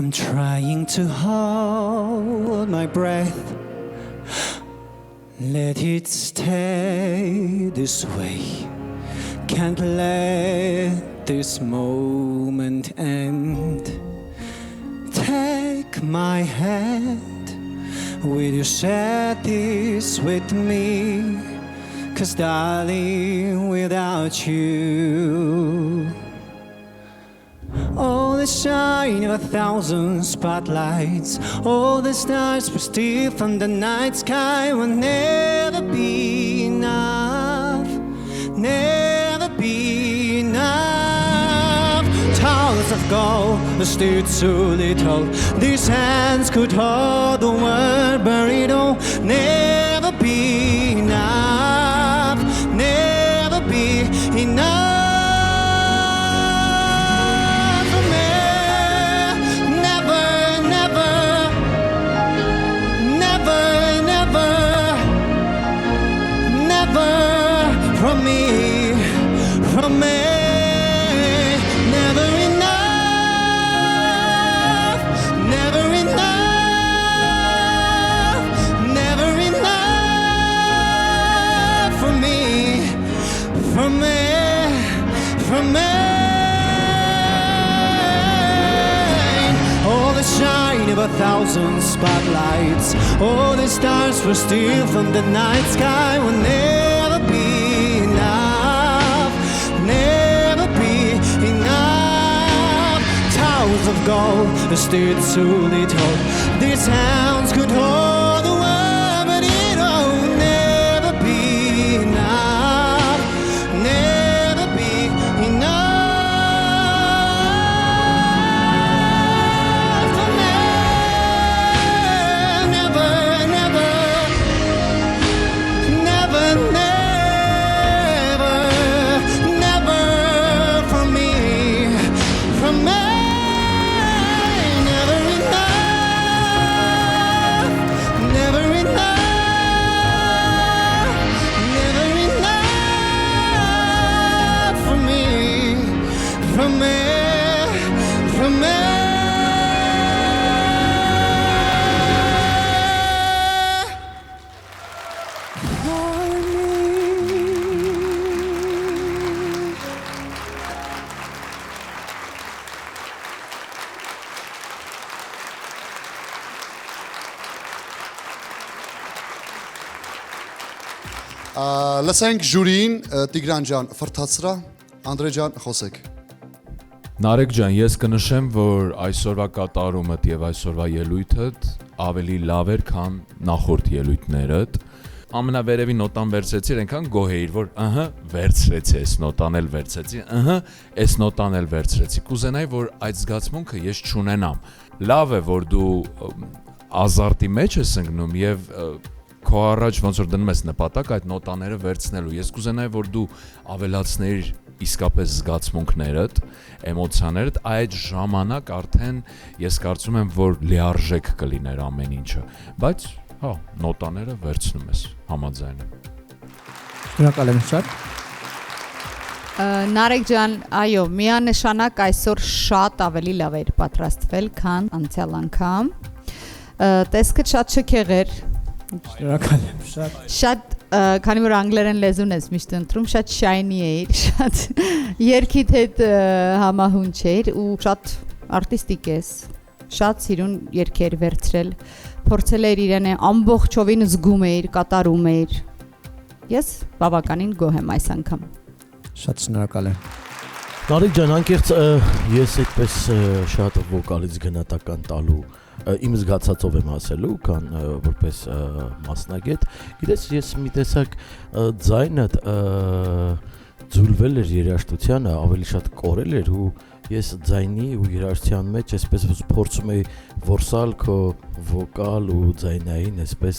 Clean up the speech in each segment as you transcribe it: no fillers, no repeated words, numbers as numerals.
I'm trying to hold my breath. Let it stay this way. Can't let this moment end. Take my hand. Will you share this with me? 'Cause darling, without you, all the shine of 1,000 spotlights, all the stars we steal from the night sky will never be enough, never be enough. Towers of gold are still too little. These hands could hold the world, but it'll never be enough, never be enough. From me, never enough, never enough, never enough. From me, from me, from me. All the shine of 1,000 spotlights, all the stars we steal from the night sky will never be enough, never be enough. Towers of gold are still too little. These hands could hold the world, but it'll never be enough, never be enough for me. Never, never, never, never. Լսենք ժյուրին, Տիգրան ջան, ֆրթացրա, Անդրեյ ջան, խոսեք։ Նարեկ ջան, ես կնշեմ, որ այսօրվա կատարումդ եւ այսօրվա ելույթդ ավելի լավ էր, քան նախորդ ելույթներդ։ Ամենավերևի նոտան վերցրեցիր, այնքան գոհ էիր, որ վերցրեցի, այս նոտան էլ վերցրեցի, այս նոտան էլ վերցրեցի։ Կուզենայի, որ այդ զգացմունքը ես չունենամ։ Լավ է, որ դու ազարտի մեջ ես ընկնում եւ քո առաջ ոնց որ դնում ես նպատակ այդ նոտաները վերցնելու։ Ես կուզենայի, որ դու ավելացնեիր իսկապես զգացմունքներդ, էմոցիաներդ, այդ ժամանակ արդեն ես կարծում եմ, որ լիարժեք կլիներ ամեն ինչը, բայց հա, նոտաները վերցնում ես, համաձայն եմ։ Շնորհակալ եմ շատ։ Նարեկ ջան, այո, միանշանակ այսօր շատ ավելի լավ էր պատրաստվել, քան անցյալ անգամ։ Տեսքը շատ շքեղ էր։ Շնորհակալ եմ շատ։ Շատ, քանի որ անգլերեն լեզուն ես միշտ ընտրում, շատ shiny էր, շատ երգիդ հետ համահունչ էր ու շատ արտիստիկ ես։ Շատ սիրուն երգեր վերցրել, փորձել էր իրեն ամբողջովին զգում էր, կատարում էր։ Ես բավականին գոհ եմ այս անգամ։ Շատ շնորհակալ եմ։ Նարեկ ջան, անկեղծ ես այդպես շատ վոկալից գնահատական տալու իմ զգացածով եմ ասելու, քան որպես մասնագետ։ Գիտես, ես մի տեսակ ձայնդ ձուլվել էր երաժշտությանը, ավելի շատ կորել էր ու ես ձայնի ու երաժշտության մեջ այսպես փորձում էի որսալ քո վոկալ ու ձայնային այսպես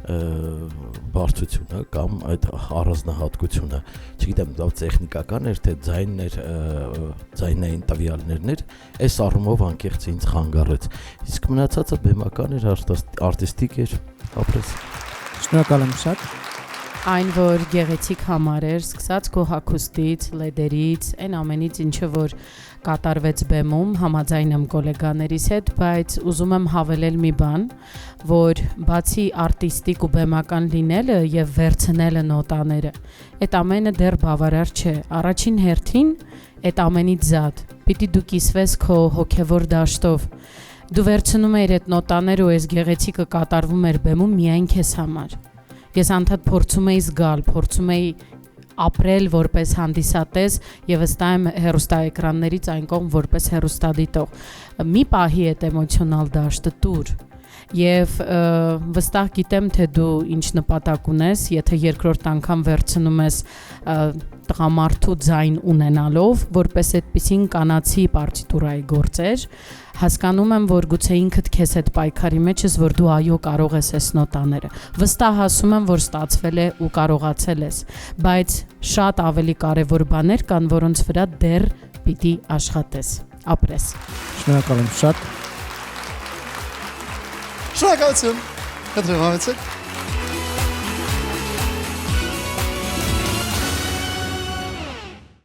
բարձրությունը կամ այդ առանձնահատկությունը, չգիտեմ, դա տեխնիկական էր, թե ձայնային տվյալներն էր, այս առումով անկեղծ ինձ խանգարեց։ Իսկ մնացածը բեմական էր, արտիստիկ էր, ապրես։ Շնորհակալ եմ շատ։ այն որ գեղեցիկ համար էր, սկսած քո հագուստից, լեդերից, այն ամենից ինչը որ կատարվեց բեմում, համաձայն եմ գոլեգաներիս հետ, բայց ուզում եմ հավելել մի բան, որ բացի արտիստիկ ու բեմական լինելը եւ վերցնելը նոտաները, այդ ամենը դեռ բավարար չէ։ Առաջին հերթին այդ ամենից զատ պիտի դու կիսվես քո հոգեվոր դաշտով։ Դու վերցնում ես այդ նոտաները ու այս գեղեցիկը կատարվում էր բեմում միայն քեզ համար։ Ես անդադ փորձում էի զգալ, փորձում էի ապրել որպես հանդիսատես եւ վստահ եմ հեռուստաէկրաններից այն կողմ որպես հեռուստադիտող։ Մի պահի այդ էմոցիոնալ դաշտը տուր եւ վստահ գիտեմ թե դու ինչ նպատակ ունես, եթե երկրորդ անգամ վերցնում ես տղամարդու ձայն ունենալով, որպես այդպիսին կանացի պարտիտուրայի գործեր, հասկանում եմ, որ գուցե ինքդ քեզ հետ պայքարի մեջ ես, որ դու այո կարող ես այս նոտաները։ Վստահ ասում եմ, որ ստացվել է ու կարողացել ես, բայց շատ ավելի կարևոր բաներ կան, որոնց վրա դեռ պիտի աշխատես, ապրես։ Շնորհակալ եմ շատ։ Շնորհակալություն։ Հետո համեցեք։